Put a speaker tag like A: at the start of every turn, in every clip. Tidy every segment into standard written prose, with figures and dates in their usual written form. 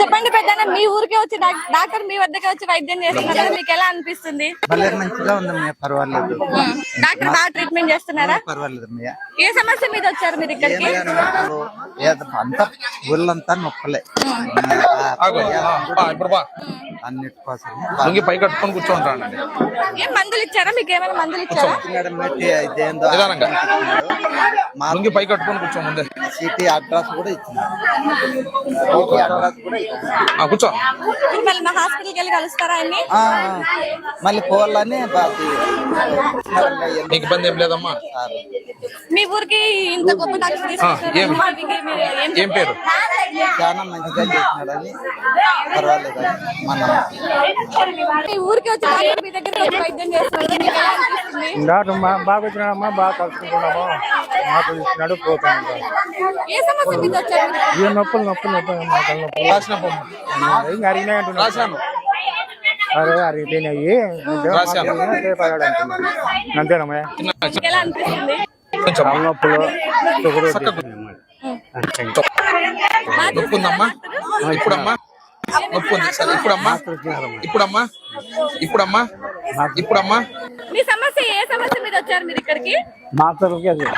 A: చెప్పండి పెద్దన్న, మీ ఊరికే వచ్చి డాక్టర్ మీ వద్దకే వచ్చి వైద్యం చేస్తున్నారు కదా, మీకు ఎలా అనిపిస్తుంది?
B: మంచిగా ఉందమ్మయ్య, పర్వాలేదు.
A: డాక్టర్ బాగా ట్రీట్మెంట్ చేస్తున్నారా?
B: పర్వాలేదు అమ్మయ్య.
A: ఏ సమస్య మీద వచ్చారు మీరు ఇక్కడికి?
B: అంతా ఊళ్ళంతా నొప్పలే అన్నిటి కోసం
C: పై కట్టుకొని కూర్చోండి.
A: ఏం మందులు ఇచ్చారా? మీకు ఏమైనా మందులు ఇచ్చారా?
C: మాంగి పై కట్టుకొని కూర్చో ముందే.
B: సిటీ అడ్రస్ కూడా ఇచ్చినారు.
C: కూర్చో.
A: మళ్ళీ మా హాస్పిటల్కి వెళ్ళి కలుస్తారా అన్ని?
B: మళ్ళీ పోవాలని
C: నీకు ఇబ్బంది ఏం లేదమ్మా.
A: మీ ఊరికి ఇంత గొప్ప డాక్టర్
C: ఏం పేరు?
B: చాలా మంచిగా చేసినాడని పర్వాలేదు మన
A: మీ ఊరికి వచ్చి డాక్టర్ మీ దగ్గర వైద్యం చేస్తున్నారు,
D: డాక్టర్ బాగా వచ్చినాడమ్మా, బాగా కలుసుకుంటున్నాము, మాకు ఇచ్చినాడు పోతాను.
A: ఏ సమస్య మీద వచ్చారు?
D: ఏ నొప్పులు నొప్పులు నొప్పులు ఇంకా అరిగినాయి అంటున్నాను. అరే అరిగిపోయినాయి అంతేనమ్మా.
A: ఎలా అనిపిస్తుంది?
D: నొప్పులు
C: నొప్పి ఉందమ్మా. ఇప్పుడమ్మా నొప్పి ఉంది. సరే ఇప్పుడమ్మా ఇప్పుడమ్మా ఇప్పుడమ్మా ఇప్పుడమ్మా
A: మీ సమస్య ఏ సమస్య మీద వచ్చారు మీరు ఇక్కడికి?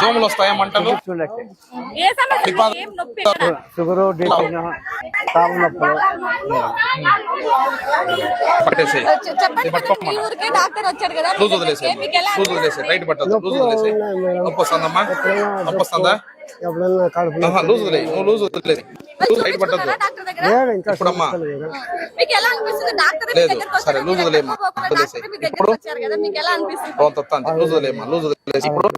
C: దోమలు వస్తాయా, మంటలు?
A: ఏ సమస్య? ఏం నొప్పి?
D: షుగరు, కాలు నొప్పులు.
C: పట్టేసేయి.
A: చెప్పండి, మీ ఊరికే డాక్టర్ వచ్చారు కదా,
C: లూజ్ వదిలేసాయి. లూజ్ వదిలేసాయి. రైట్ పట్టదు. లూజ్ వదిలేసాయి. నొప్పి వస్తుందమ్మా? నొప్పి వస్తుందా? లూజ్ వదిలేయి. నువ్వు లూజ్ వదిలేదు. రైట్ పట్టద్దు. ఇప్పుడమ్మా
A: మీకు ఎలా అనిపిస్తుంది? డాక్టర్
C: లేదు. సరే లూజ్ వదిలేమ్మా. వదిలేసాయి. ఇప్పుడు
A: వచ్చారు కదా, మీకు ఎలా అనిపిస్తుంది?
C: లూజ్ వదిలేమ్మా. లూజ్ వదిలేసి ఇప్పుడు